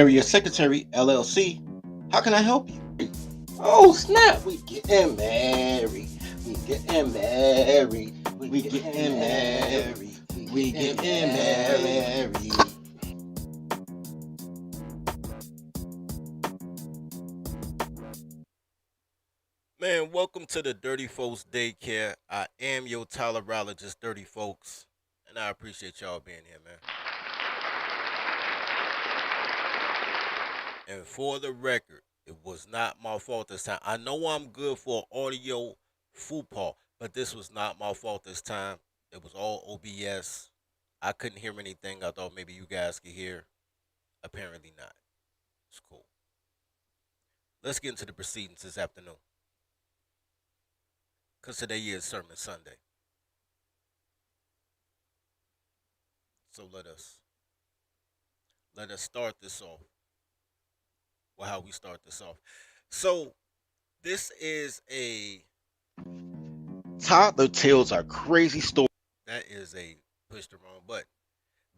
Marriott Secretary LLC. How can I help you? Oh snap! We getting married. We getting married. We getting married. We getting married. Man, welcome to the Dirty Folks Daycare. I am your tolerologist, Dirty Folks, and I appreciate y'all being here, man. And for the record, it was not my fault this time. I know I'm good for audio football, but this was not my fault this time. It was all OBS. I couldn't hear anything. I thought maybe you guys could hear. Apparently not. It's cool. Let's get into the proceedings this afternoon. Because today is Sermon Sunday. So let us start this off. Well, how we start this off. So this is a Toddler tales are crazy stories. that is a push the wrong button.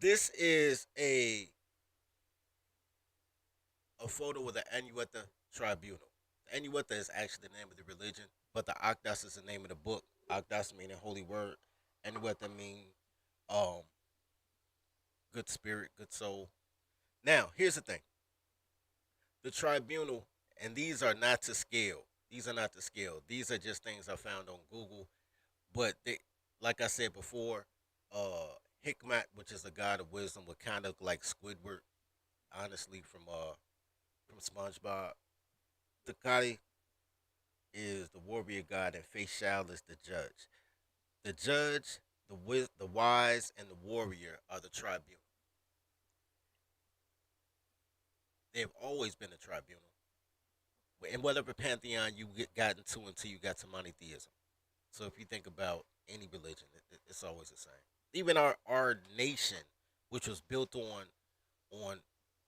This is a photo of the Anueta Tribunal. The Anueta is actually the name of the religion, but the Aqdas is the name of the book. Aqdas meaning holy word. Anueta mean um good spirit, good soul. Now, here's the thing. The tribunal, and these are not to scale. These are not to scale. These are just things I found on Google. But they, like I said before, Hikmat, which is the god of wisdom, would kind of like Squidward, honestly, from SpongeBob. Takati is the warrior god, and Fayshal is the judge. The judge, the wise, and the warrior are the tribunal. They've always been a tribunal. In whatever pantheon you got into until you got to monotheism. So if you think about any religion, it's always the same. Even our nation, which was built on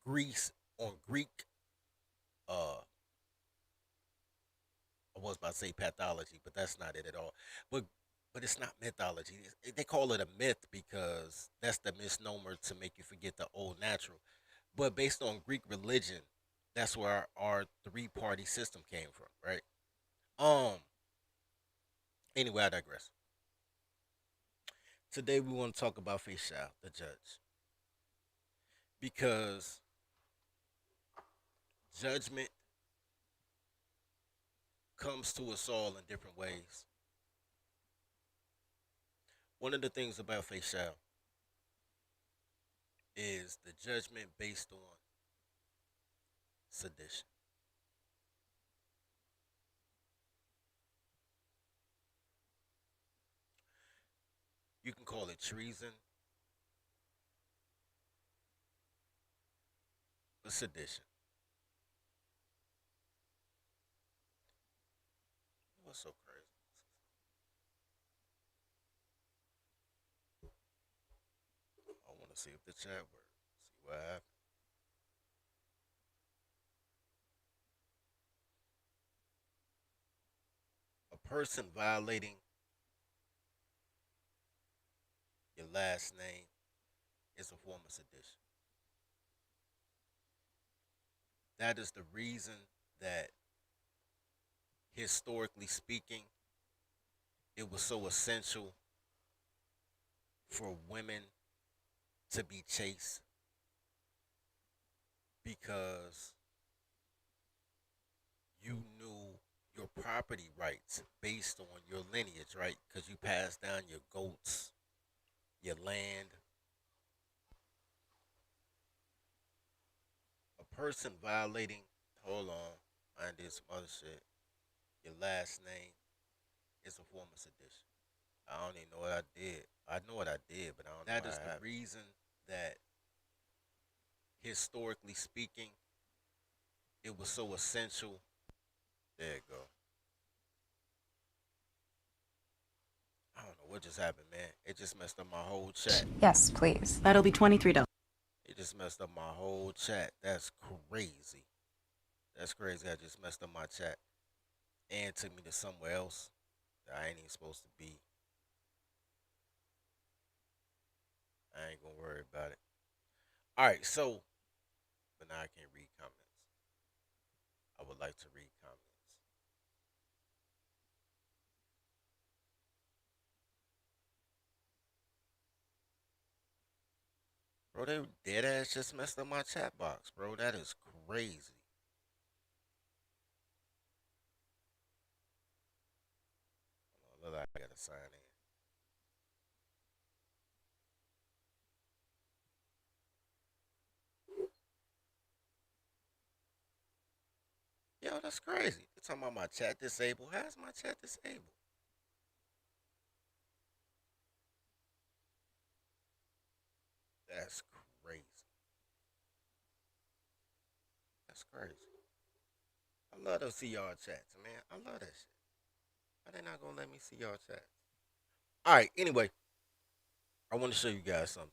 Greece on Greek, uh, I was about to say pathology, but that's not it at all. But but it's not mythology. They call it a myth because that's the misnomer to make you forget the old natural. But based on Greek religion, that's where our three-party system came from, right? Um. Anyway, I digress. Today we want to talk about Fayshal, the judge, because judgment comes to us all in different ways. One of the things about Fayshal is the judgment based on sedition. You can call it treason, but sedition. What's so crazy? I want to see if the chat works. See what happens. A person violating your last name is a form of sedition. That is the reason that, historically speaking, it was so essential for women to be chaste because you knew your property rights based on your lineage, right? Because you passed down your goats, your land. A person violating, hold on, I did some other shit. Your last name is a form of sedition. I don't even know what I did. I know what I did, but I don't know. That is the reason that, historically speaking, it was so essential. There you go. I don't know what just happened, man. It just messed up my whole chat. Yes, please. That'll be $23. It just messed up my whole chat. That's crazy. That's crazy. I just messed up my chat and took me to somewhere else that I ain't even supposed to be. I ain't gonna worry about it. All right, so but now I can't read comments. I would like to read comments. Bro, they dead ass just messed up my chat box, bro. That is crazy. Look like I gotta sign in. Yo, that's crazy. You're talking about my chat disabled. How's my chat disabled? That's crazy. That's crazy. I love to see y'all chats, man. I love that shit. Why they not gonna let me see y'all chats? All right. Anyway, I want to show you guys something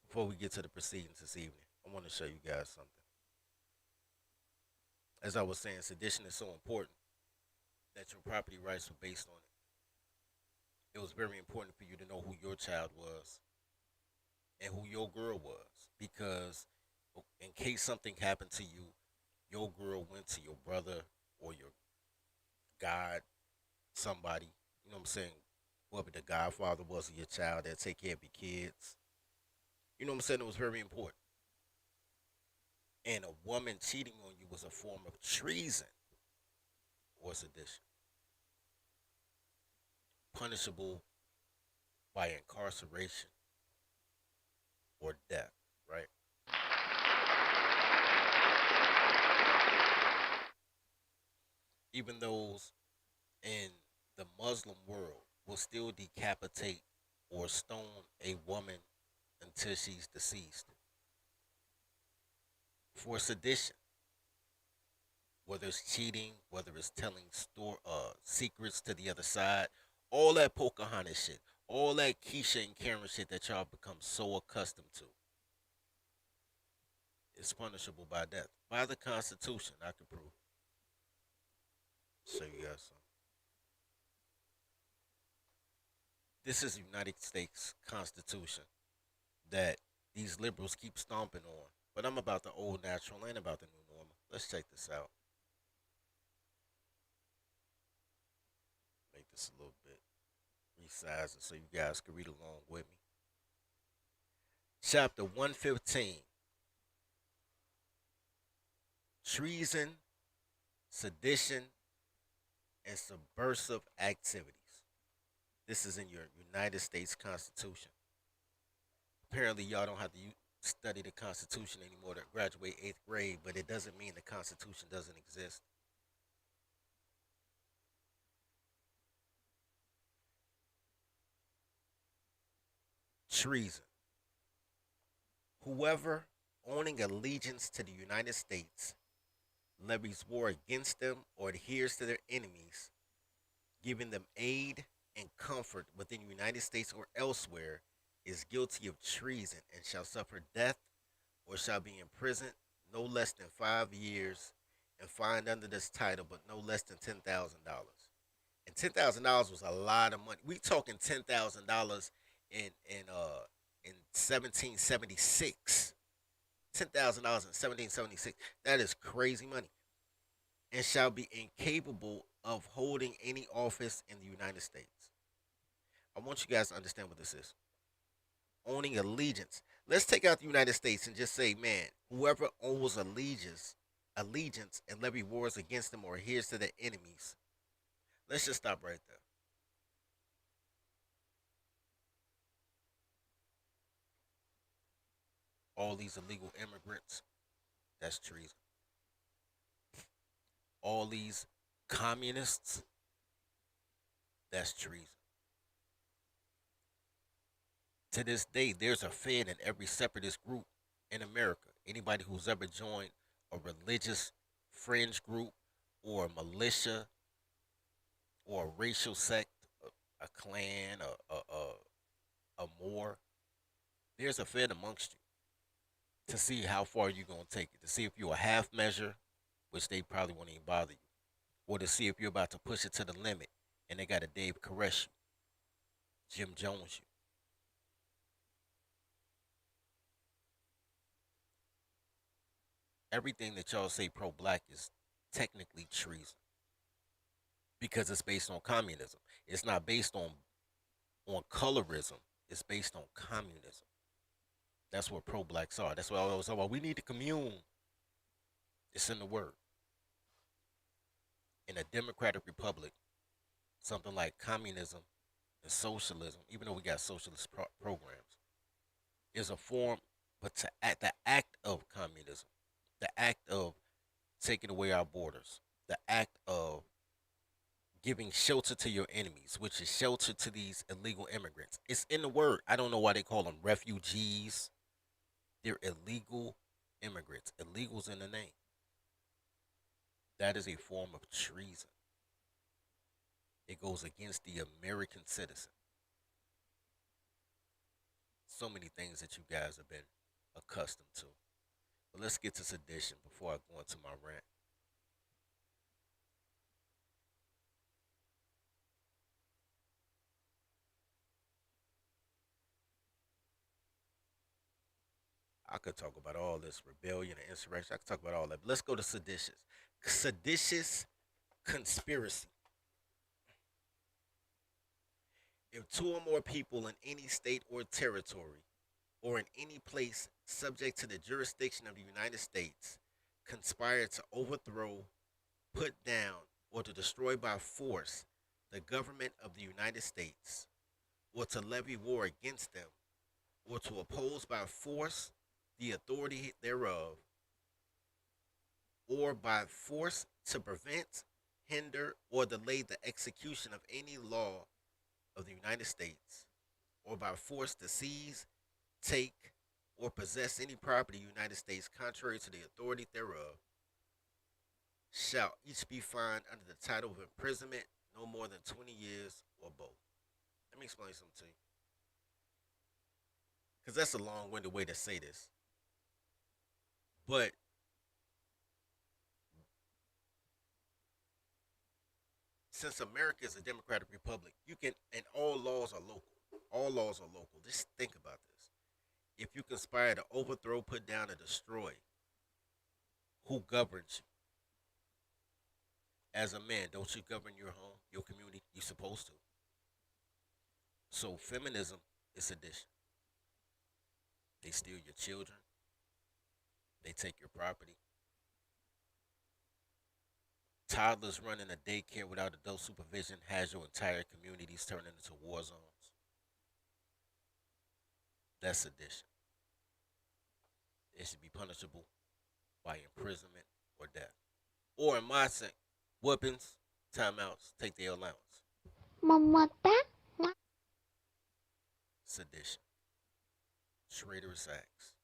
before we get to the proceedings this evening. I want to show you guys something. As I was saying, sedition is so important that your property rights were based on it. It was very important for you to know who your child was and who your girl was, because in case something happened to you, your girl went to your brother or your god, somebody, you know what I'm saying, whoever the godfather was of your child that take care of your kids. You know what I'm saying? It was very important. And a woman cheating on you was a form of treason or sedition, punishable by incarceration or death, right? Even those in the Muslim world will still decapitate or stone a woman until she's deceased for sedition, whether it's cheating, whether it's telling secrets to the other side, all that Pocahontas shit, all that Keisha and Karen shit that y'all become so accustomed to is punishable by death. By the Constitution, I can prove. Show you guys some. This is the United States Constitution that these liberals keep stomping on. But I'm about the old natural and about the new normal. Let's check this out. Make this a little bit, resize it so you guys can read along with me. Chapter 115, treason, sedition, and subversive activities. This is in your United States Constitution. Apparently, y'all don't have to study the Constitution anymore to graduate 8th grade, but it doesn't mean the Constitution doesn't exist. Treason. Whoever owning allegiance to the United States levies war against them or adheres to their enemies, giving them aid and comfort within the United States or elsewhere, is guilty of treason and shall suffer death or shall be imprisoned no less than 5 years and fined under this title, but no less than $10,000. And $10,000 was a lot of money. We talking $10,000 in 1776. $10,000 in 1776. That is crazy money. And shall be incapable of holding any office in the United States. I want you guys to understand what this is. Owning allegiance. Let's take out the United States and just say, man, whoever owns allegiance and levy wars against them or adheres to their enemies. Let's just stop right there. All these illegal immigrants, that's treason. All these communists, that's treason. To this day, there's a Fed in every separatist group in America. Anybody who's ever joined a religious fringe group or a militia or a racial sect, a clan, a Moor, there's a Fed amongst you to see how far you're going to take it, to see if you're a half measure, which they probably won't even bother you, or to see if you're about to push it to the limit and they got to Dave Koresh you, Jim Jones you. everything that y'all say pro-black is technically treason because it's based on communism. It's not based on colorism. It's based on communism. That's what pro-blacks are. That's why I always say, well, we need to commune. It's in the word. In a democratic republic, something like communism and socialism, even though we got socialist programs, is a form, but to act, the act of communism, the act of taking away our borders, the act of giving shelter to your enemies, which is shelter to these illegal immigrants. It's in the word. I don't know why they call them refugees. They're illegal immigrants. Illegals in the name. That is a form of treason. It goes against the American citizen. So many things that you guys have been accustomed to. But let's get to sedition before I go into my rant. I could talk about all this rebellion and insurrection. I could talk about all that. But let's go to seditious. Seditious conspiracy. If two or more people in any state or territory or in any place subject to the jurisdiction of the United States conspire to overthrow, put down, or to destroy by force the government of the United States, or to levy war against them, or to oppose by force the authority thereof, or by force to prevent, hinder, or delay the execution of any law of the United States, or by force to seize, take, or possess any property of the United States contrary to the authority thereof, shall each be fined under the title of imprisonment no more than 20 years or both. Let me explain something to you. Because that's a long winded way to say this. But since America is a democratic republic, you can, and all laws are local. All laws are local. Just think about this. If you conspire to overthrow, put down, and destroy, who governs you? As a man, don't you govern your home, your community? You're supposed to. So feminism is sedition. They steal your children. They take your property. Toddlers running a daycare without adult supervision has your entire communities turning into war zones. That's sedition. It should be punishable by imprisonment or death. Or in my sense, weapons, timeouts, take their allowance. Sedition. Traitorous acts.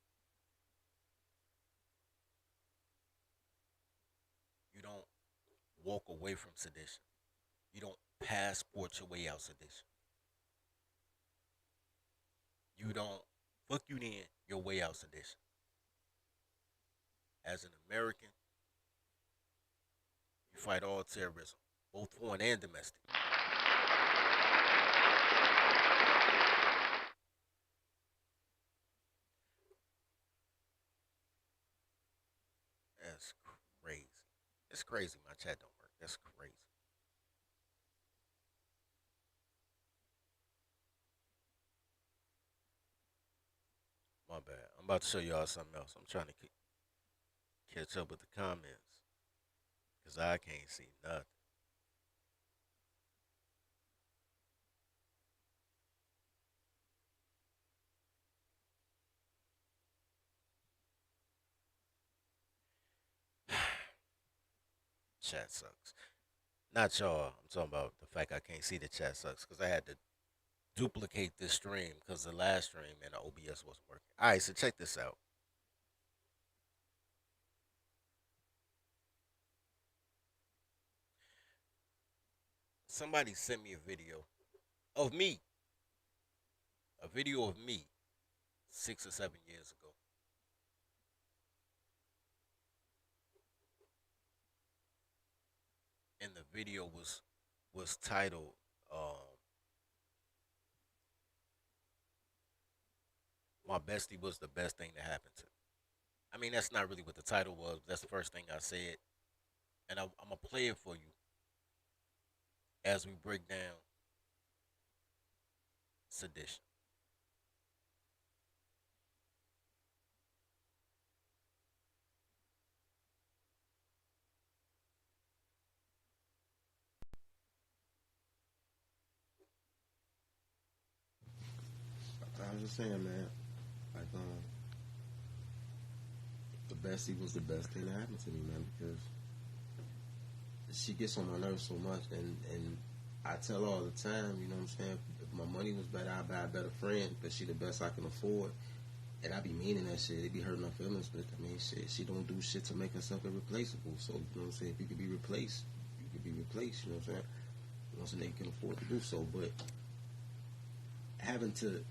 You don't walk away from sedition. You don't passport your way out sedition. You don't fuck you in your way out sedition. As an American, you fight all terrorism, both foreign and domestic. That's crazy. It's crazy my chat don't work. That's crazy. My bad. I'm about to show y'all something else. I'm trying to catch up with the comments because I can't see nothing. Chat sucks. Not y'all. I'm talking about the fact I can't see the chat sucks because I had to duplicate this stream because the last stream and the OBS wasn't working. All right, so check this out. Somebody sent me of me, a video of me 6 or 7 years ago. And the video was titled "My bestie was the best thing that happened to me." I mean, that's not really what the title was. That's the first thing I said, and I'm gonna play it for you as we break down sedition. I was just saying, man, like, the bestie was the best thing that happened to me, man, because she gets on my nerves so much, and I tell her all the time, you know what I'm saying? If my money was better, I'd buy a better friend, but she the best I can afford. And I be meaning that shit. It be hurting my feelings, but I mean, shit, she don't do shit to make herself irreplaceable. So, you know what I'm saying? If you could be replaced, you could be replaced, you know what I'm saying? Once a nigga can afford to do so, but having to,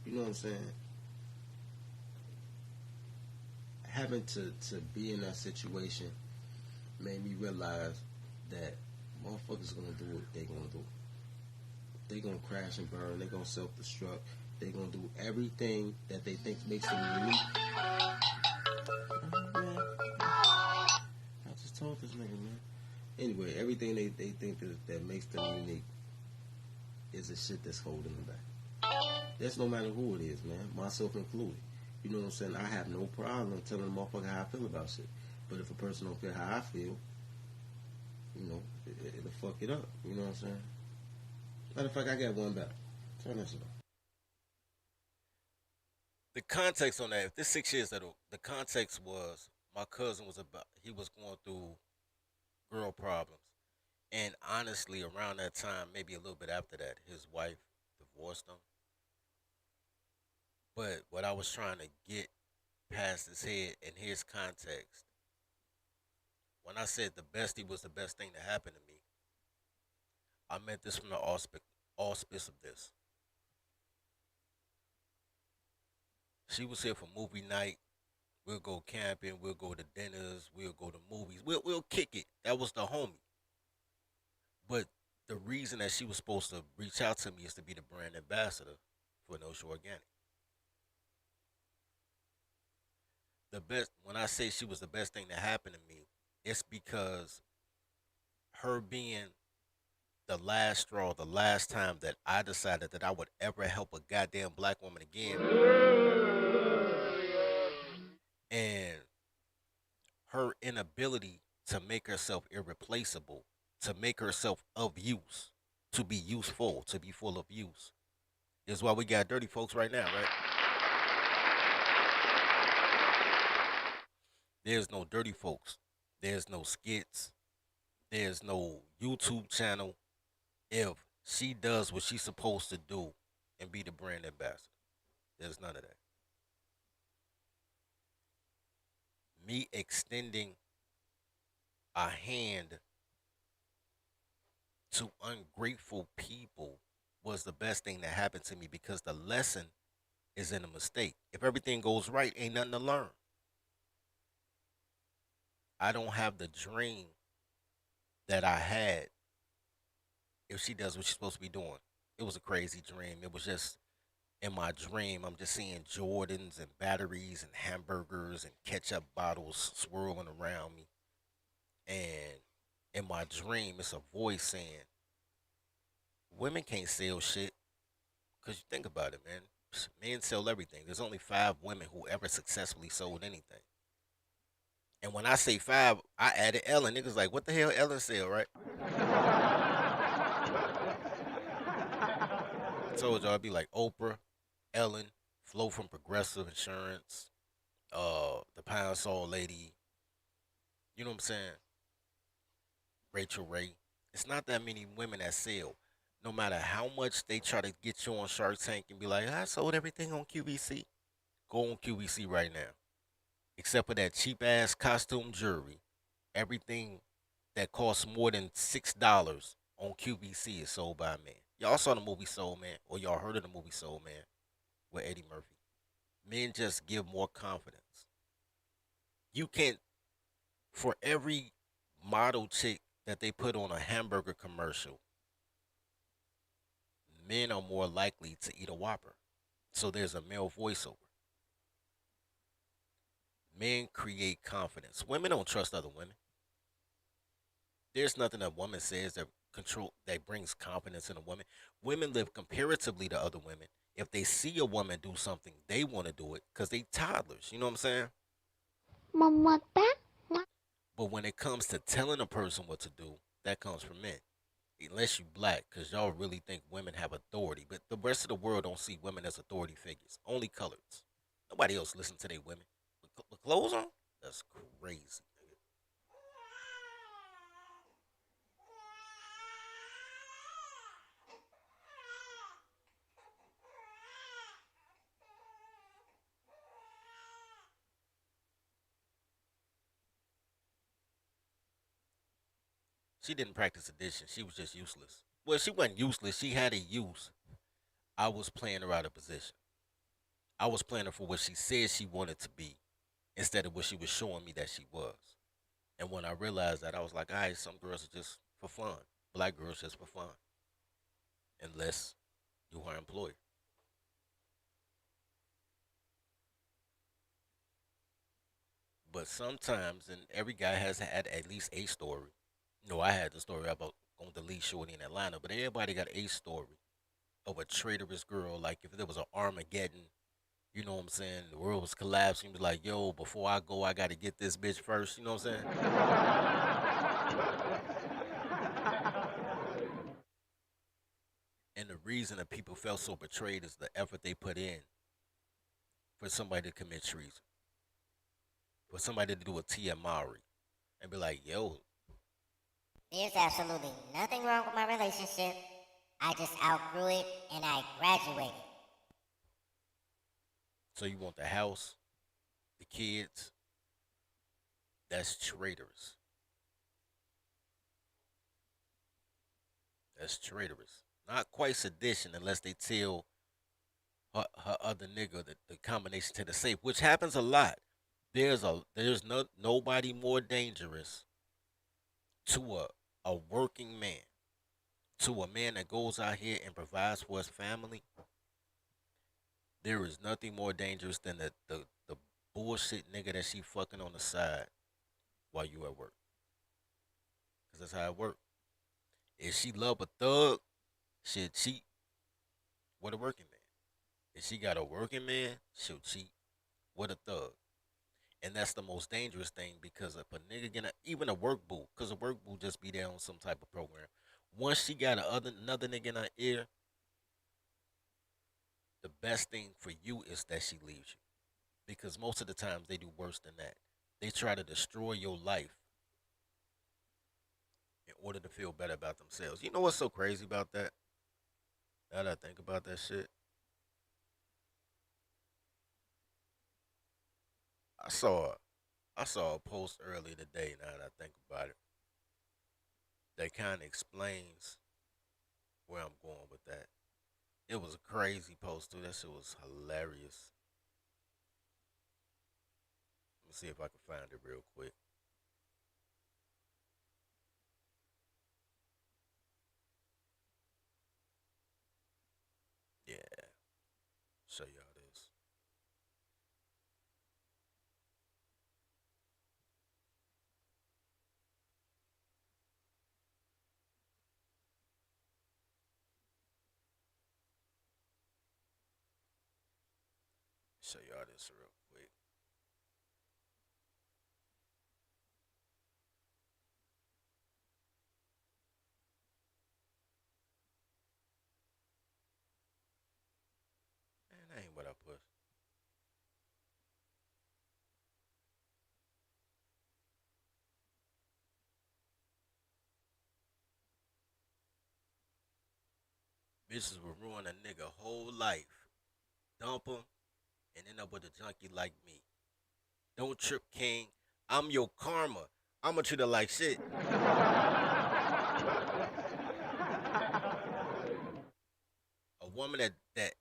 you know what I'm saying? Having to be in that situation made me realize that motherfuckers gonna do what they gonna do. They gonna crash and burn. They gonna self destruct. They gonna do everything that they think makes them unique. I just told this nigga, man. Anyway, everything they think that makes them unique is the shit that's holding them back. That's no matter who it is, man. Myself included. You know what I'm saying? I have no problem telling a motherfucker how I feel about shit. But if a person don't feel how I feel, you know, it'll fuck it up. You know what I'm saying? Matter of fact, I got one back. Turn that shit on. The context on that, if this 6 years ago, the context was my cousin was about he was going through girl problems, and honestly, around that time, maybe a little bit after that, his wife divorced him. But what I was trying to get past his head in his context, when I said the bestie was the best thing that happened to me, I meant this from the auspice of this. She was here for movie night. We'll go camping. We'll go to dinners. We'll go to movies. We'll kick it. That was the homie. But the reason that she was supposed to reach out to me is to be the brand ambassador for No Show Organic. The best when I say she was the best thing that happened to me, it's because her being the last straw, the last time that I decided that I would ever help a goddamn black woman again, and her inability to make herself irreplaceable, to make herself of use, to be useful, to be full of use, is why we got dirty folks right now, right? There's no dirty folks. There's no skits. There's no YouTube channel. If she does what she's supposed to do and be the brand ambassador, there's none of that. Me extending a hand to ungrateful people was the best thing that happened to me because the lesson is in a mistake. If everything goes right, ain't nothing to learn. I don't have the dream that I had if she does what she's supposed to be doing. It was a crazy dream. It was just in my dream, I'm just seeing Jordans and batteries and hamburgers and ketchup bottles swirling around me. And in my dream, it's a voice saying, women can't sell shit. Because you think about it, man. Men sell everything. There's only 5 women who ever successfully sold anything. And when I say 5, I added Ellen. Niggas like, what the hell Ellen sell, right? I told y'all I'd be like Oprah, Ellen, Flo from Progressive Insurance, the Pound Soul Lady, you know what I'm saying? Rachel Ray. It's not that many women that sell. No matter how much they try to get you on Shark Tank and be like, I sold everything on QVC. Go on QVC right now. Except for that cheap ass costume jewelry. Everything that costs more than $6 on QVC is sold by a man. Y'all saw the movie Soul Man, or y'all heard of the movie Soul Man with Eddie Murphy. Men just give more confidence. You can, for every model chick that they put on a hamburger commercial, men are more likely to eat a Whopper. So there's a male voiceover. Men create confidence. Women don't trust other women. There's nothing a woman says that brings confidence in a woman. Women live comparatively to other women. If they see a woman do something, they want to do it because they toddlers. You know what I'm saying? Mamata. But when it comes to telling a person what to do, that comes from men. Unless you black, because y'all really think women have authority. But the rest of the world don't see women as authority figures. Only coloreds. Nobody else listen to their women. With clothes on? That's crazy. She didn't practice addition. She was just useless. Well, she wasn't useless. She had a use. I was playing her out of position. I was playing her for what she said she wanted to be instead of what she was showing me that she was. And when I realized that, I was like, all right, some girls are just for fun. Black girls just for fun. Unless you are employed. But sometimes, and every guy has had at least a story. No, I had the story about going to Lee Shorty in Atlanta, but everybody got a story of a traitorous girl. Like if there was an Armageddon, you know what I'm saying? The world was collapsing. Be like, yo, before I go, I got to get this bitch first. You know what I'm saying? And the reason that people felt so betrayed is the effort they put in for somebody to commit treason, for somebody to do a TMRI and be like, yo, There's absolutely nothing wrong with my relationship. I just outgrew it and I graduated. so you want the house, the kids? That's traitorous. That's traitorous. Not quite sedition unless they tell her other nigga the combination to the safe, which happens a lot. There's nobody more dangerous to a working man, to a man that goes out here and provides for his family. There is nothing more dangerous than the bullshit nigga that she fucking on the side while you at work. Cause that's how it works. If she love a thug, she'll cheat with a working man. If she got a working man, she'll cheat with a thug. And that's the most dangerous thing because if a nigga get even a work boo, because a work boo just be there on some type of program. Once she got another nigga in her ear, the best thing for you is that she leaves you. Because most of the times they do worse than that. They try to destroy your life in order to feel better about themselves. You know what's so crazy about that? Now that I think about that shit, I saw I saw a post earlier today. Now that I think about it, that kind of explains where I'm going with that. It was a crazy post too. That shit was hilarious. Let me see if I can find it real quick. Yeah, show y'all this. Show y'all this real quick. Man, that ain't what I put. Bitches will ruin a nigga whole life, dump him, and end up with a junkie like me. Don't trip, King. I'm your karma. I'ma treat her like shit. A woman that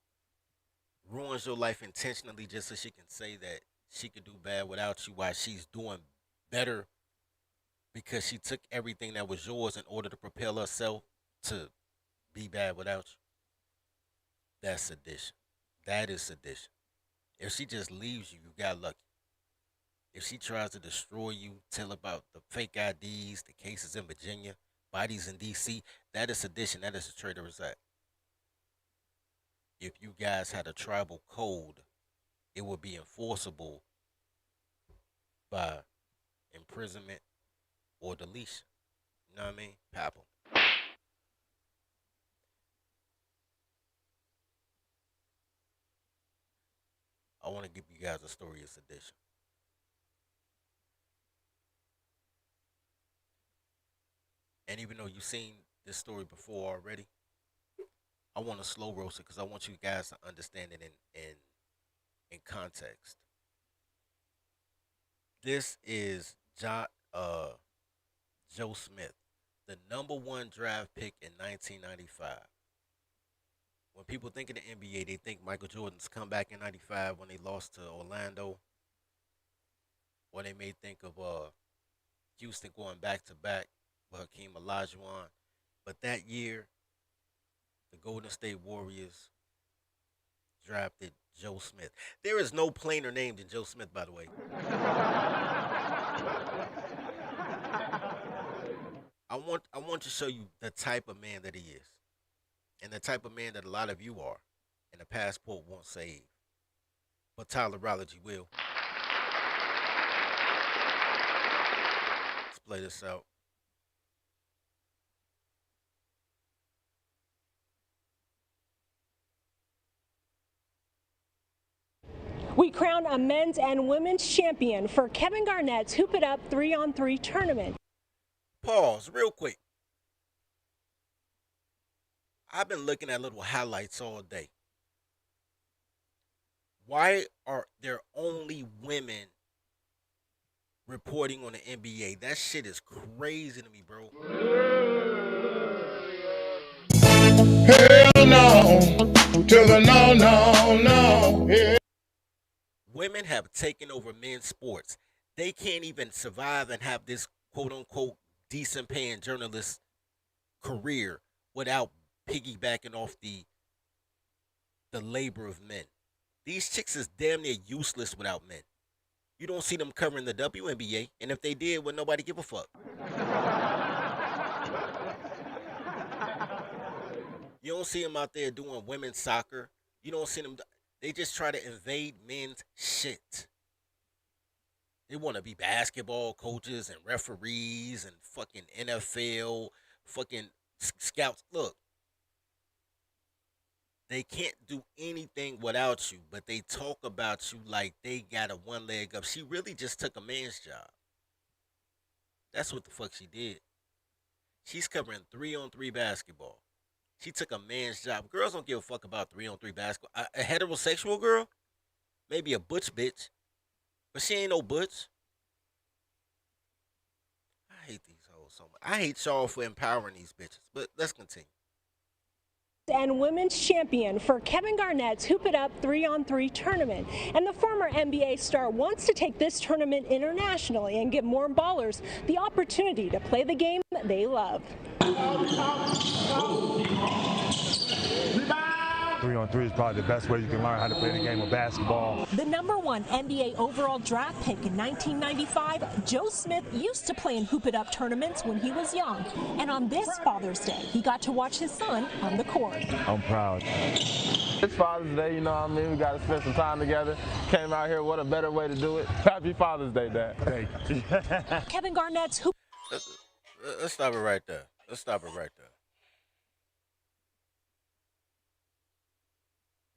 ruins your life intentionally just so she can say that she could do bad without you while she's doing better because she took everything that was yours in order to propel herself to be bad without you. That's sedition. That is sedition. If she just leaves you, you got lucky. If she tries to destroy you, tell about the fake IDs, the cases in Virginia, bodies in DC, that is sedition. That is a traitorous act. If you guys had a tribal code, it would be enforceable by imprisonment or deletion. You know what I mean? Pap 'em. I want to give you guys a story of sedition. And even though you've seen this story before already, I want to slow roast it because I want you guys to understand it in context. This is Joe Smith, the number one draft pick in 1995. When people think of the NBA, they think Michael Jordan's comeback in '95 when they lost to Orlando, or they may think of Houston going back to back with Hakeem Olajuwon. But that year, the Golden State Warriors drafted Joe Smith. There is no plainer name than Joe Smith, by the way. I want to show you the type of man that he is, and the type of man that a lot of you are, and the passport won't save, but Tylerology will. Let's play this out. We crown a men's and women's champion for Kevin Garnett's Hoop It Up 3-on-3 tournament. Pause real quick. I've been looking at little highlights all day. Why are there only women reporting on the NBA? That shit is crazy to me, bro. Hell no, to the no, no, no. Yeah. Women have taken over men's sports. They can't even survive and have this quote unquote decent paying journalist career without piggybacking off the labor of men. These chicks is damn near useless without men. You don't see them covering the WNBA, and if they did, would nobody give a fuck? You don't see them out there doing women's soccer. You don't see them. They just try to invade men's shit. They want to be basketball coaches and referees and fucking NFL, fucking scouts. Look, they can't do anything without you, but they talk about you like they got a one leg up. She really just took a man's job. That's what the fuck she did. She's covering 3-on-3 basketball. She took a man's job. Girls don't give a fuck about 3-on-3 basketball. A heterosexual girl, maybe a butch bitch, but she ain't no butch. I hate these hoes so much. I hate y'all for empowering these bitches, but let's continue. And women's champion for Kevin Garnett's Hoop It Up 3-on-3 tournament. And the former NBA star wants to take this tournament internationally and give more ballers the opportunity to play the game they love. 3-on-3 is probably the best way you can learn how to play the game of basketball. The number one NBA overall draft pick in 1995, Joe Smith used to play in Hoop It Up tournaments when he was young. And on this Father's Day, he got to watch his son on the court. I'm proud. It's Father's Day, you know what I mean? We got to spend some time together. Came out here, what a better way to do it. Happy Father's Day, Dad. Thank you. Kevin Garnett's Hoop. Let's stop it right there. Let's stop it right there.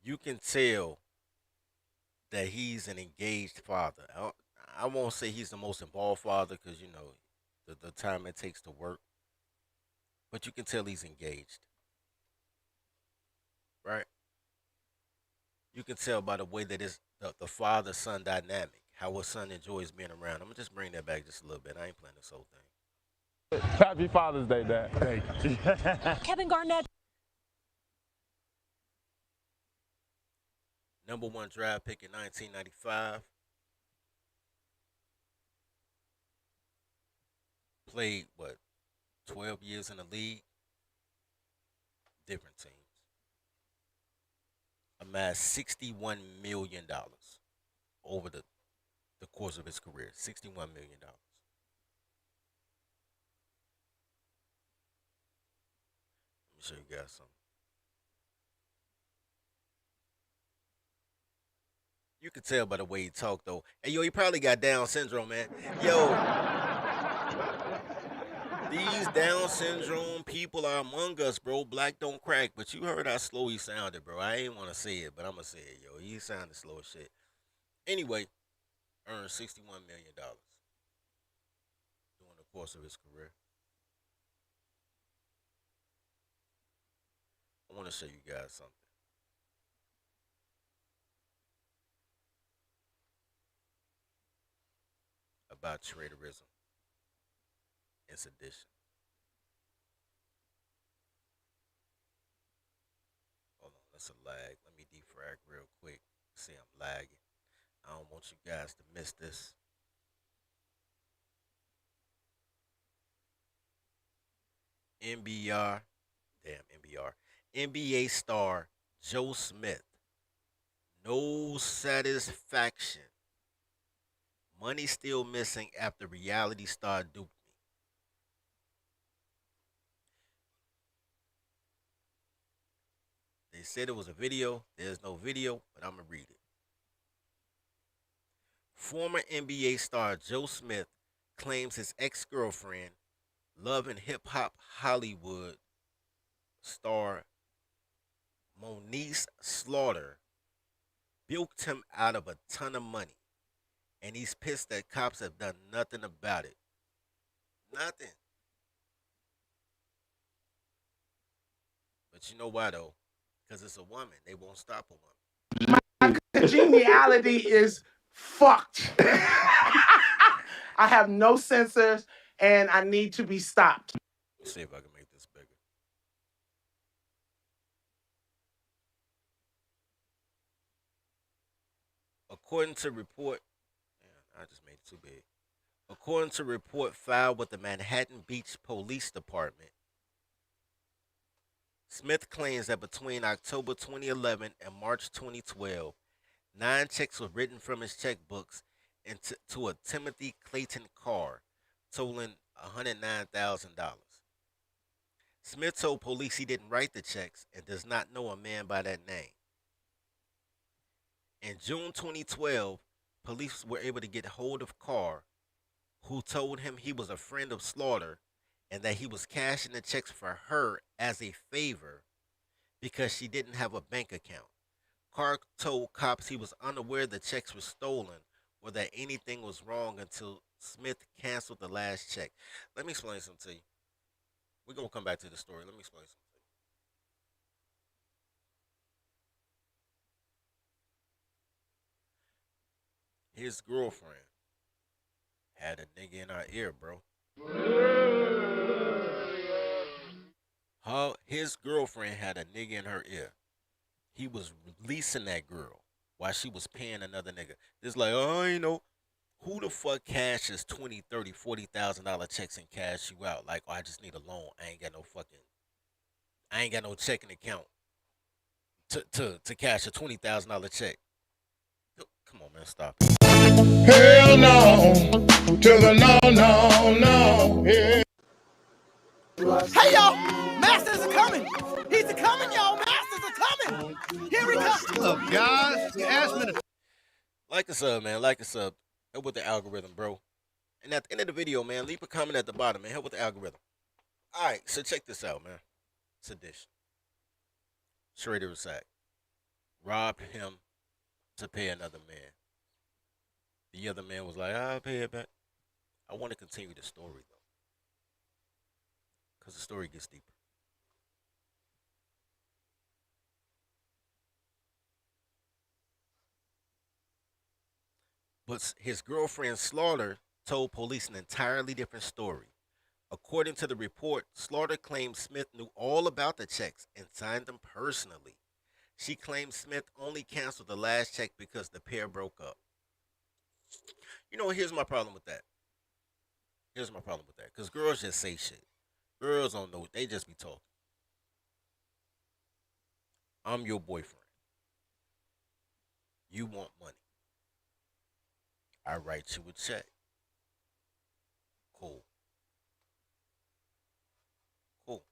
You can tell that he's an engaged father. I won't say he's the most involved father because, you know, the time it takes to work. But you can tell he's engaged. Right? You can tell by the way that it's the father-son dynamic, how his son enjoys being around. I'm going to just bring that back just a little bit. I ain't playing this whole thing. Happy Father's Day, Dad. Thank you. Kevin Garnett. Number one draft pick in 1995. Played, 12 years in the league? Different teams. Amassed $61 million over the the course of his career. $61 million. Let me show you guys something. You could tell by the way he talked, though. Hey, yo, he probably got Down syndrome, man. Yo, these Down syndrome people are among us, bro. Black don't crack. But you heard how slow he sounded, bro. I ain't want to say it, but I'm going to say it, yo. He sounded slow as shit. Anyway, earned $61 million during the course of his career. I want to show you guys something about traitorism and sedition. Hold on, that's a lag. Let me defrag real quick. See, I'm lagging. I don't want you guys to miss this. NBA star Joe Smith. No satisfaction. Money still missing after reality star duped me. They said it was a video. There's no video, but I'm going to read it. Former NBA star Joe Smith claims his ex-girlfriend, Love and Hip Hop Hollywood star Moniece Slaughter, bilked him out of a ton of money. And he's pissed that cops have done nothing about it. Nothing. But you know why, though? Because it's a woman. They won't stop a woman. My congeniality is fucked. I have no sensors, and I need to be stopped. Let's see if I can make this bigger. According to report, I just made it too big. According to report filed with the Manhattan Beach Police Department, Smith claims that between October 2011 and March 2012, 9 checks were written from his checkbooks to a Timothy Clayton car, totaling $109,000. Smith told police he didn't write the checks and does not know a man by that name. In June 2012, police were able to get hold of Carr, who told him he was a friend of Slaughter and that he was cashing the checks for her as a favor because she didn't have a bank account. Carr told cops he was unaware the checks were stolen or that anything was wrong until Smith canceled the last check. Let me explain something to you. We're going to come back to the story. Let me explain something to you. His girlfriend had a nigga in her ear, bro. His girlfriend had a nigga in her ear. He was releasing that girl while she was paying another nigga. It's like, oh, you know, who the fuck cashes $20,000, $30,000, $40,000 checks and cash you out? Like, oh, I just need a loan. I ain't got no checking account to cash a $20,000 check. Come on, man, stop. Hell no, to the no. Yeah. Hey, y'all! Masters are coming! He's a coming, y'all! Masters are coming! Here we come! What's up, guys? You asked me to... Like us up, man. Like us up. Help with the algorithm, bro. And at the end of the video, man, leave a comment at the bottom, man. Help with the algorithm. All right, so check this out, man. Sedition. Schrader Sack robbed him to pay another man. The other man was like, I'll pay it back. I want to continue the story, though, because the story gets deeper. But his girlfriend Slaughter told police an entirely different story. According to the report, Slaughter claimed Smith knew all about the checks and signed them personally. She claimed Smith only canceled the last check because the pair broke up. You know, here's my problem with that. Because girls just say shit. Girls don't know. They just be talking. I'm your boyfriend. You want money. I write you a check. Cool. Cool.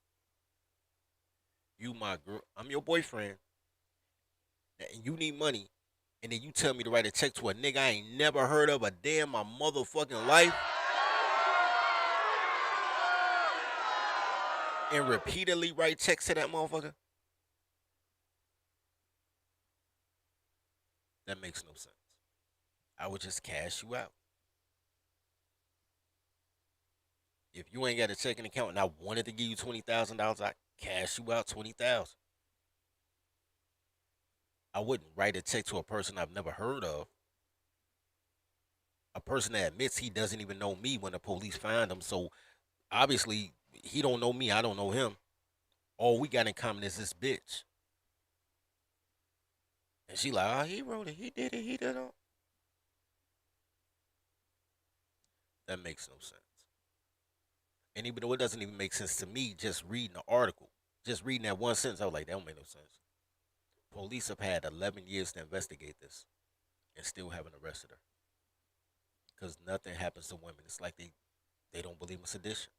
You my girl. I'm your boyfriend. And you need money. And then you tell me to write a check to a nigga I ain't never heard of a day in my motherfucking life. And repeatedly write checks to that motherfucker. That makes no sense. I would just cash you out. If you ain't got a checking account and I wanted to give you $20,000, I cash you out $20,000. I wouldn't write a check to a person I've never heard of. A person that admits he doesn't even know me when the police find him. So obviously he don't know me. I don't know him. All we got in common is this bitch. And she like, oh, he wrote it. He did it. He did it. That makes no sense. And even though it doesn't even make sense to me, just reading the article, just reading that one sentence, I was like, that don't make no sense. Police have had 11 years to investigate this and still haven't arrested her. Because nothing happens to women. It's like they don't believe in sedition.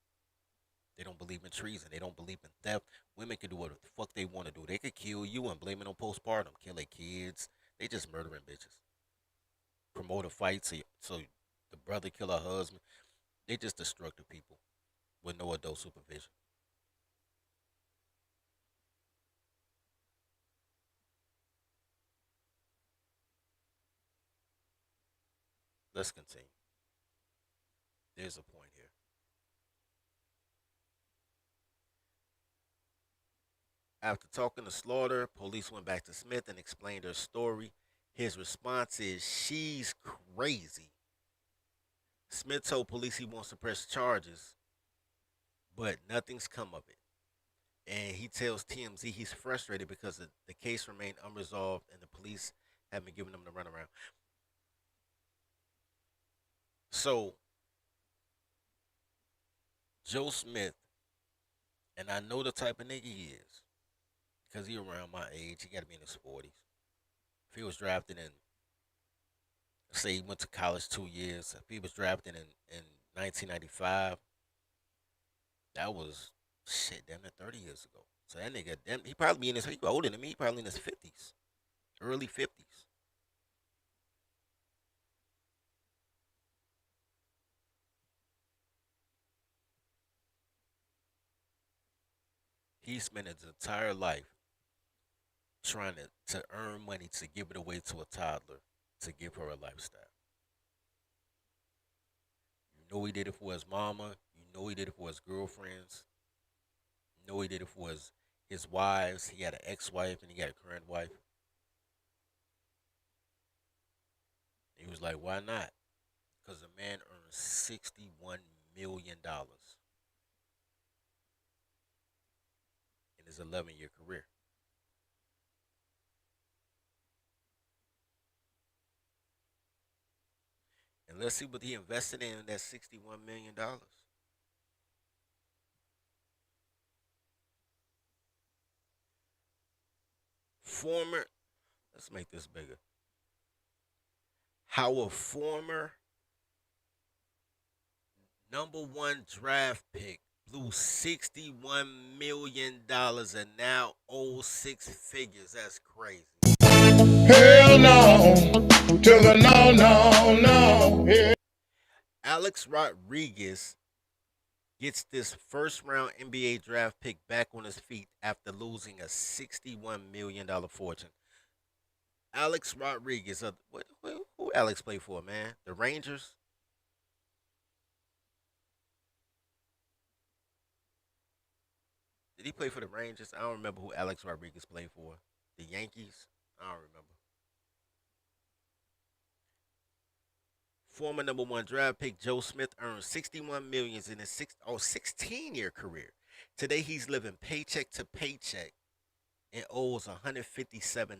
They don't believe in treason. They don't believe in theft. Women can do what the fuck they want to do. They could kill you and blame it on postpartum, kill their kids. They just murdering bitches. Promote a fight so the brother kill her husband. They just destructive people with no adult supervision. Let's continue. There's a point here. After talking to Slaughter, police went back to Smith and explained her story. His response is, she's crazy. Smith told police he wants to press charges, but nothing's come of it. And he tells TMZ he's frustrated because the case remained unresolved and the police haven't given him the runaround. So, Joe Smith, and I know the type of nigga he is, because he around my age, he got to be in his 40s. If he was drafted in, say he went to college 2 years, if he was drafted in 1995, that was, shit, damn near 30 years ago. So that nigga, he probably be in his, he older than me, he probably in his 50s, early 50s. He spent his entire life trying to earn money to give it away to a toddler to give her a lifestyle. You know he did it for his mama. You know he did it for his girlfriends. You know he did it for his wives. He had an ex-wife and he got a current wife. He was like, why not? Because the man earns $61 million in his 11-year career. And let's see what he invested in that $61 million. Let's make this bigger. How a former #1 draft pick blew $61 million and now owes 6 figures. That's crazy. Hell no, to the no. Yeah. Alex Rodriguez gets this first-round NBA draft pick back on his feet after losing a $61 million fortune. Alex Rodriguez, who Alex play for, man? The Rangers? Did he play for the Rangers? I don't remember who Alex Rodriguez played for. The Yankees? I don't remember. Former #1 draft pick Joe Smith earned $61 million in his 16-year career. Today he's living paycheck to paycheck and owes $157,000.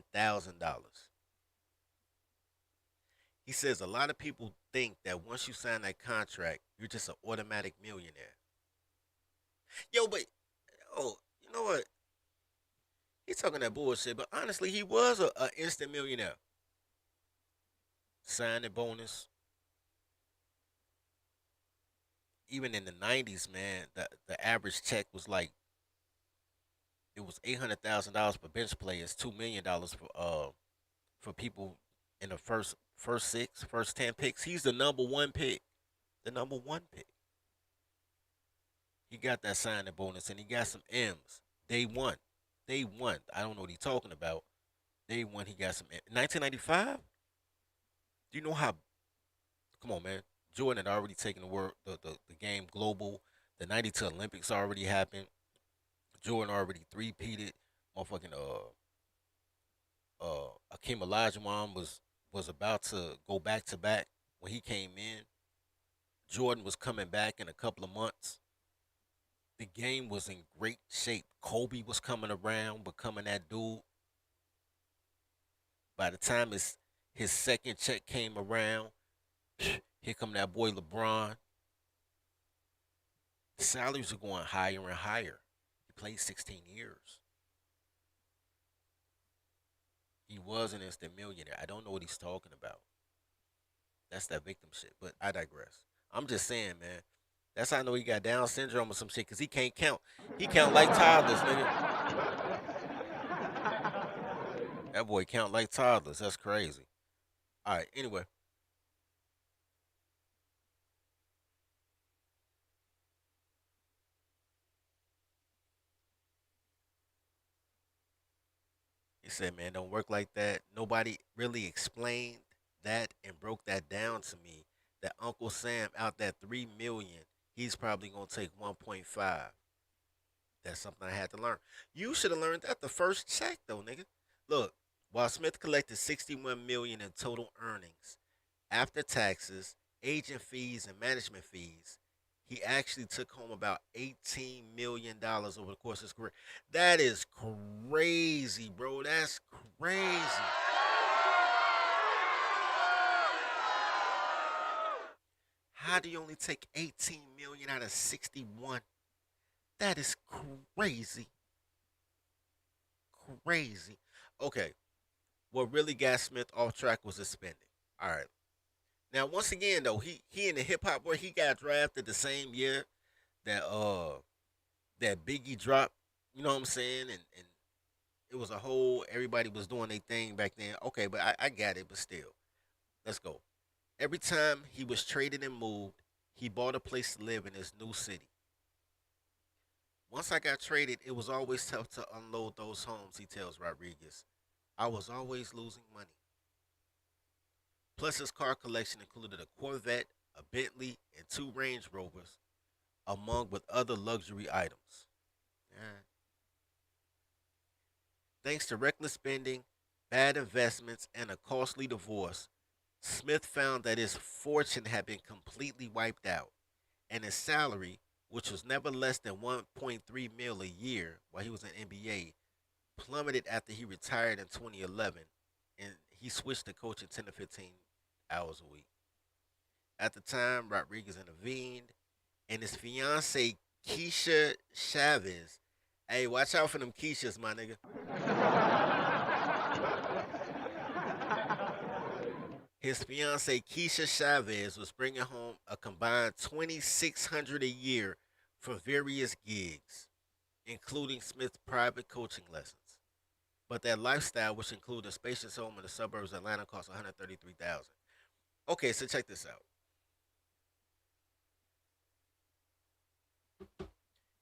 He says a lot of people think that once you sign that contract, you're just an automatic millionaire. Yo, but you know what? He's talking that bullshit, but honestly, he was an instant millionaire. Signing bonus, even in the '90s, man, the average check was like it was $800,000 for bench players, $2 million for people in the first six, first 10 picks. He's the number one pick, the number one pick. He got that signing bonus and he got some M's. Day one, day one. I don't know what he's talking about. Day one, he got some M. 1995. Do you know how? Come on, man. Jordan had already taken the game global. The '92 Olympics already happened. Jordan already three-peated. Motherfucking Akeem Olajuwon was about to go back to back when he came in. Jordan was coming back in a couple of months. The game was in great shape. Kobe was coming around, becoming that dude. By the time his second check came around, here come that boy LeBron. The salaries are going higher and higher. He played 16 years. He was an instant millionaire. I don't know what he's talking about. That's that victim shit, but I digress. I'm just saying, man. That's how I know he got Down syndrome or some shit, because he can't count. He count like toddlers, nigga. That boy count like toddlers. That's crazy. All right, anyway. He said, man, don't work like that. Nobody really explained that and broke that down to me. That Uncle Sam out that 3 million, he's probably gonna take 1.5. That's something I had to learn. You should have learned that the first check though, nigga. Look, while Smith collected 61 million in total earnings, after taxes, agent fees, and management fees, he actually took home about $18 million over the course of his career. That is crazy, bro. That's crazy. How do you only take 18 million out of 61? That is crazy. Crazy. Okay. What really got Smith off track was his spending. All right. Now, once again, though, he in the hip hop world, he got drafted the same year that that Biggie dropped. You know what I'm saying? And it was a whole everybody was doing their thing back then. Okay, but I got it, but still. Let's go. Every time he was traded and moved, he bought a place to live in his new city. Once I got traded, it was always tough to unload those homes, he tells Rodriguez. I was always losing money. Plus, his car collection included a Corvette, a Bentley, and 2 Range Rovers, among with other luxury items. Yeah. Thanks to reckless spending, bad investments, and a costly divorce, Smith found that his fortune had been completely wiped out, and his salary, which was never less than 1.3 mil a year while he was in NBA, plummeted after he retired in 2011, and he switched to coaching 10 to 15 hours a week. At the time, Rodriguez intervened, and his fiancee Keisha Chavez. Hey, watch out for them Keishas, my nigga. His fiancee Keisha Chavez was bringing home a combined $2,600 a year for various gigs, including Smith's private coaching lessons. But that lifestyle, which included a spacious home in the suburbs of Atlanta, cost $133,000. Okay, so check this out.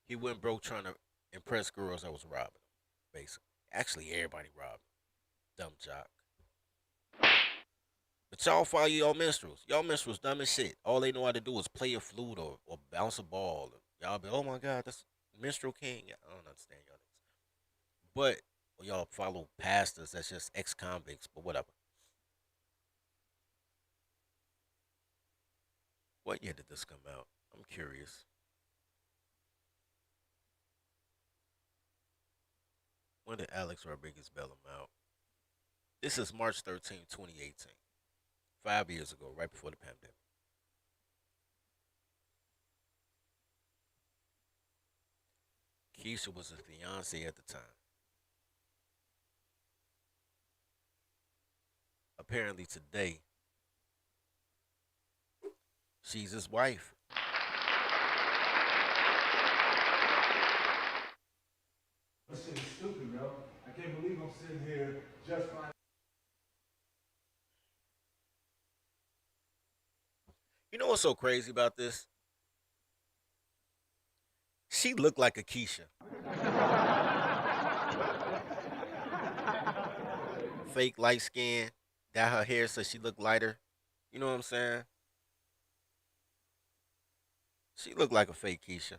He went broke trying to impress girls that was robbing him, basically. Actually, everybody robbed him. Dumb jock. But y'all follow y'all minstrels. Y'all minstrels dumb as shit. All they know how to do is play a flute or bounce a ball. Y'all be, oh my God, that's minstrel king. I don't understand y'all niggas. But y'all follow pastors that's just ex-convicts, but whatever. What year did this come out? I'm curious. When did Alex Rodriguez bail him out? This is March 13, 2018. 5 years ago, right before the pandemic. Keisha was his fiance at the time. Apparently today, she's his wife. I can't believe I'm sitting here just finding. You know what's so crazy about this? She looked like a Keisha. Fake light skin, dye her hair so she looked lighter. You know what I'm saying? She looked like a fake Keisha.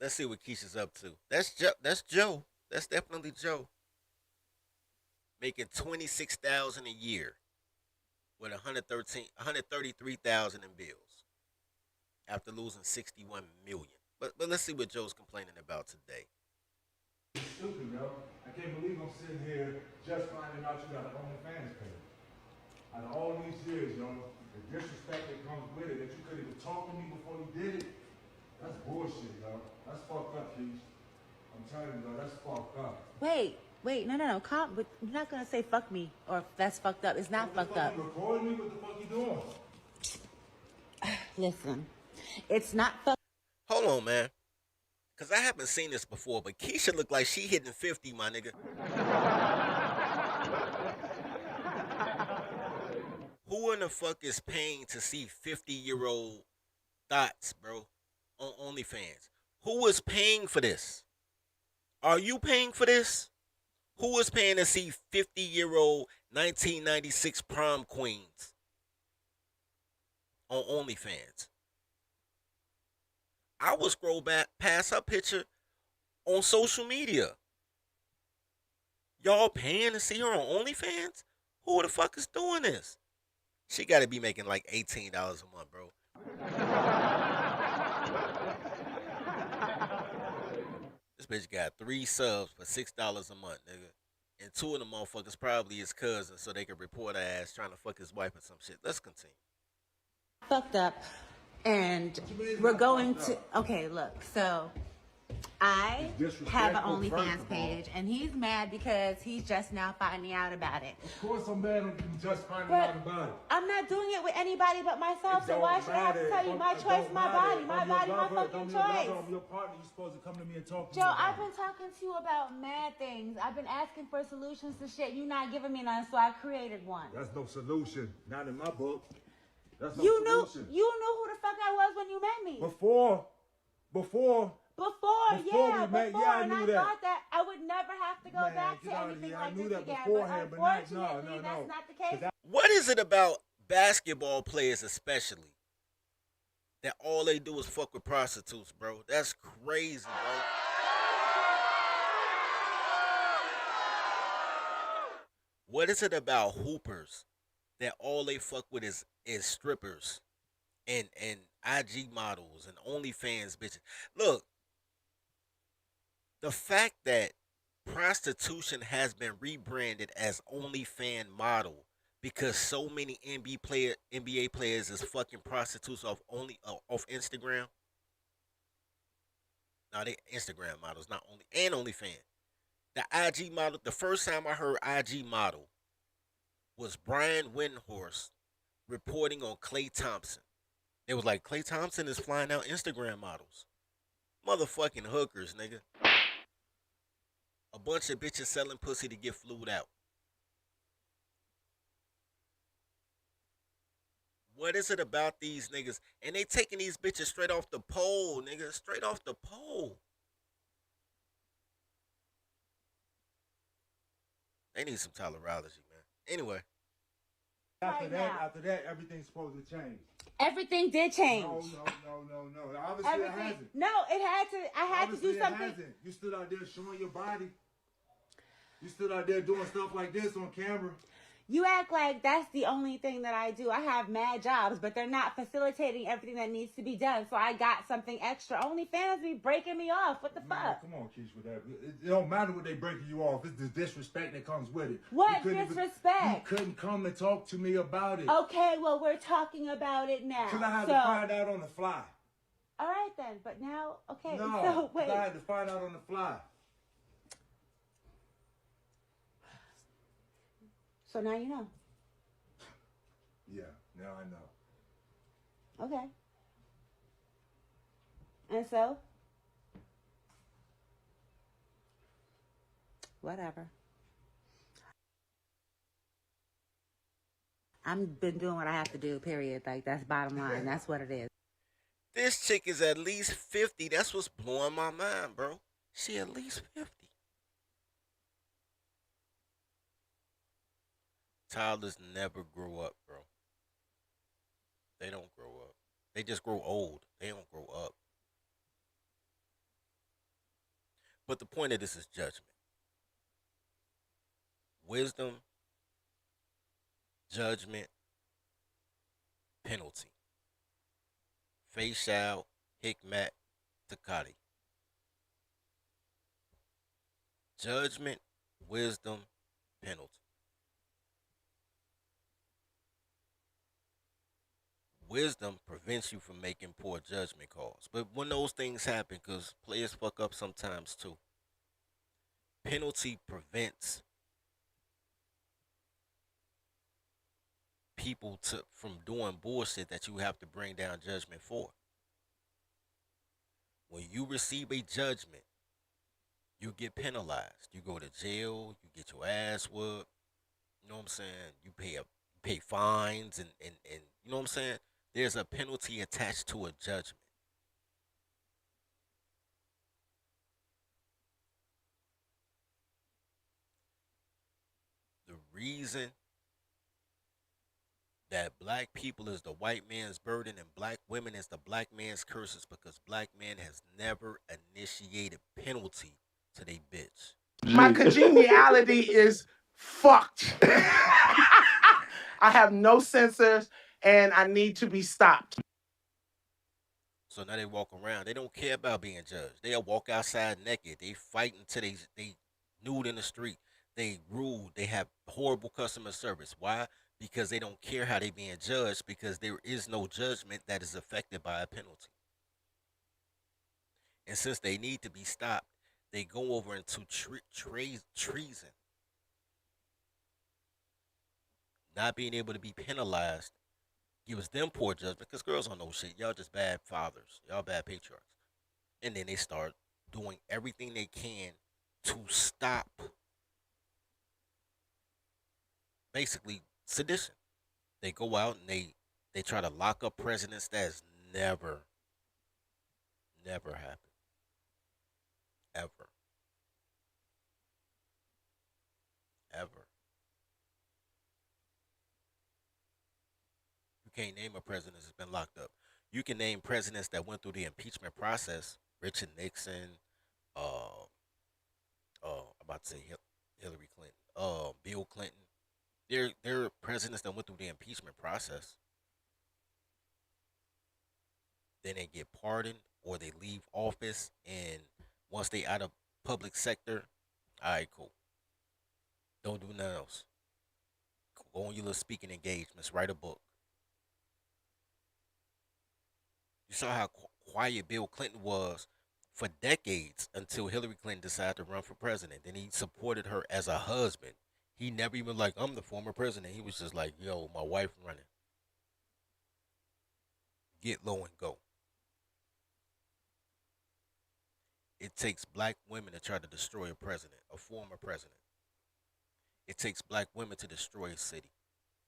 Let's see what Keisha's up to. That's Joe. That's Joe. That's definitely Joe. Making 26,000 a year with 133,000 in bills after losing 61 million. But let's see what Joe's complaining about today. Stupid, yo. I can't believe I'm sitting here just finding out you got an OnlyFans page. Out of all these years, yo, the disrespect that comes with it, that you couldn't even talk to me before you did it, that's bullshit, yo. That's fucked up, Keith. I'm telling you, yo, that's fucked up. Wait, no, calm. But you're not gonna say fuck me or that's fucked up. It's not fucked up. You recording me? What the fuck you doing? Listen, it's not fucked. Hold on, man. Cause I haven't seen this before, but Keisha looked like she hitting 50, my nigga. Who in the fuck is paying to see 50-year-old thoughts, bro, on OnlyFans? Who is paying for this? Are you paying for this? Who is paying to see 50-year-old 1996 prom queens on OnlyFans? I would scroll back past her picture on social media. Y'all paying to see her on OnlyFans? Who the fuck is doing this? She got to be making like $18 a month, bro. This bitch got 3 subs for $6 a month, nigga. And 2 of the motherfuckers probably his cousins, so they could report her ass trying to fuck his wife or some shit. Let's continue. Fucked up. And we're going to, okay, look, so I have an OnlyFans page, and he's mad because he's just now finding out about it. Of course I'm mad I'm just finding out about it. I'm not doing it with anybody but myself, so why should I have to tell you my choice, my body, my fucking choice? I'm your partner, you're supposed to come to me and talk to me. Joe, I've been talking to you about mad things. I've been asking for solutions to shit. You're not giving me none, so I created one. That's no solution. Not in my book. That's no You solution. knew who the fuck I was when you met me. Before, I knew that. thought that I would never have to go back to anything like this again. But unfortunately, that's not the case. What is it about basketball players especially that all they do is fuck with prostitutes, bro? That's crazy, bro. What is it about hoopers that all they fuck with is strippers and IG models and OnlyFans bitches? Look, the fact that prostitution has been rebranded as OnlyFans model because so many NBA players is fucking prostitutes off Instagram. Now they Instagram models, not only and OnlyFans. The IG model. The first time I heard IG model was Brian Windhorst reporting on Klay Thompson. It was like Klay Thompson is flying out Instagram models, motherfucking hookers, nigga. A bunch of bitches selling pussy to get flued out. What is it about these niggas? And they taking these bitches straight off the pole, nigga. Straight off the pole. They need some tolerology, man. Anyway. After that, everything's supposed to change. Everything did change. No. Obviously it hasn't. No, it had to. I had to do something. It hasn't. You stood out there showing your body. You stood out there doing stuff like this on camera. You act like that's the only thing that I do. I have mad jobs, but they're not facilitating everything that needs to be done. So I got something extra. OnlyFans be breaking me off. What the fuck? Come on, Keish, with that. It don't matter what they breaking you off. It's the disrespect that comes with it. What disrespect? You couldn't come and talk to me about it. Okay, well, we're talking about it now. Because I had to find out on the fly. All right, then. But now, okay. No, so wait. I had to find out on the fly. So now you know. Yeah, now I know. Okay. And so, whatever. I've been doing what I have to do, period. Like, that's bottom line. That's what it is. This chick is at least 50. That's what's blowing my mind, bro. She at least 50. Toddlers never grow up, bro. They don't grow up. They just grow old. They don't grow up. But the point of this is judgment. Wisdom, judgment, penalty. Fayshal, Hikmat, Takati. Judgment, wisdom, penalty. Wisdom prevents you from making poor judgment calls. But when those things happen, because players fuck up sometimes too, penalty prevents people from doing bullshit that you have to bring down judgment for. When you receive a judgment, you get penalized. You go to jail, you get your ass whooped. You know what I'm saying? You pay fines and you know what I'm saying? There's a penalty attached to a judgment. The reason that black people is the white man's burden and black women is the black man's curse is because black man has never initiated penalty to they bitch. My congeniality is fucked. I have no sensors and I need to be stopped. So now they walk around. They don't care about being judged. They'll walk outside naked. They fight until they nude in the street. They rude. They have horrible customer service. Why? Because they don't care how they being judged because there is no judgment that is affected by a penalty. And since they need to be stopped, they go over into treason. Not being able to be penalized gives them poor judgment because girls don't know shit. Y'all just bad fathers. Y'all bad patriarchs. And then they start doing everything they can to stop basically sedition. They go out and they try to lock up presidents. That has never happened. Ever. You can't name a president that's been locked up. You can name presidents that went through the impeachment process. Richard Nixon, I'm about to say Hillary Clinton, Bill Clinton. They're presidents that went through the impeachment process. Then they get pardoned or they leave office, and once they out of public sector, all right, cool. Don't do nothing else. Go on your little speaking engagements, write a book. You saw how quiet Bill Clinton was for decades until Hillary Clinton decided to run for president. Then he supported her as a husband. He never even like, I'm the former president. He was just like, yo, my wife running. Get low and go. It takes black women to try to destroy a president, a former president. It takes black women to destroy a city.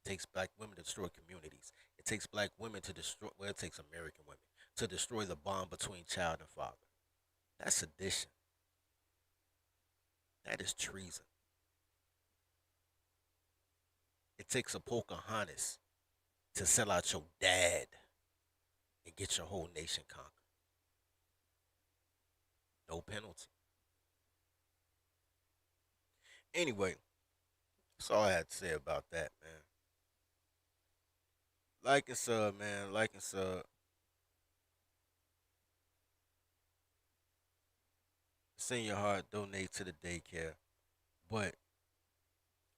It takes black women to destroy communities. It takes black women to destroy, well, it takes American women to destroy the bond between child and father. That's sedition. That is treason. It takes a Pocahontas to sell out your dad and get your whole nation conquered. No penalty. Anyway, that's all I had to say about that, man. Like and sub, man. Like and sub. Send your heart, donate to the daycare. But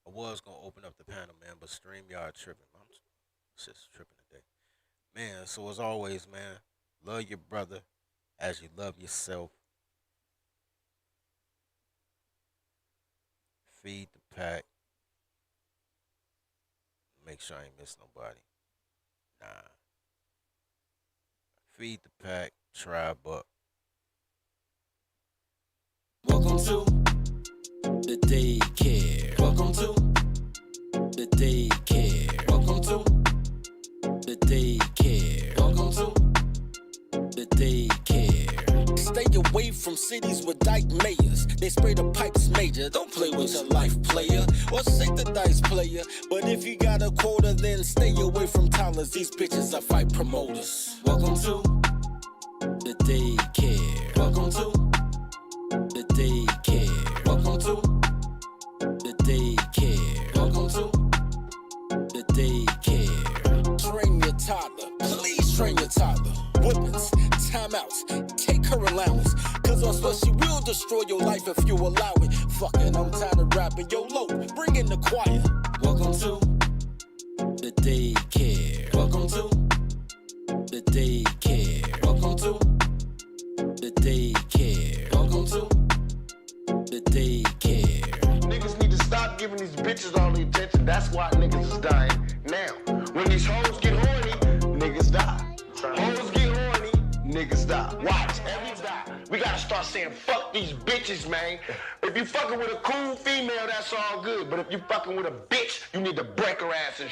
I was gonna open up the panel, man, but StreamYard tripping. I'm just tripping today. Man, so as always, man, love your brother as you love yourself. Feed the pack. Make sure I ain't miss nobody. Nah. Feed the pack, tribe up. Welcome to the Daycare. Welcome to the Daycare. Welcome to the Daycare. Welcome to the Daycare. Stay away from cities with dyke mayors. They spray the pipes major. Don't play with your life, player. Or shake the dice, player. But if you got a quota, then stay away from toddlers. These bitches are fight promoters. Welcome to the Daycare. Welcome to the Daycare. Welcome to the Daycare. Welcome to the Daycare. Train your toddler. Please train your toddler. Whippings, timeouts, take her allowance. Cause on what she will destroy your life if you allow it. Fucking, I'm tired of rapping. Yo, low, bring in the choir. Welcome to the Daycare. Welcome to the Daycare. Welcome to the Daycare. Welcome to the Daycare. Niggas need to stop giving these bitches all the attention. That's why niggas is dying now. When these hoes get horny, niggas die. Hoes get horny, niggas die. Watch, every die. We gotta start saying fuck these bitches, man. If you fucking with a cool female, that's all good. But if you fucking with a bitch, you need to break her ass and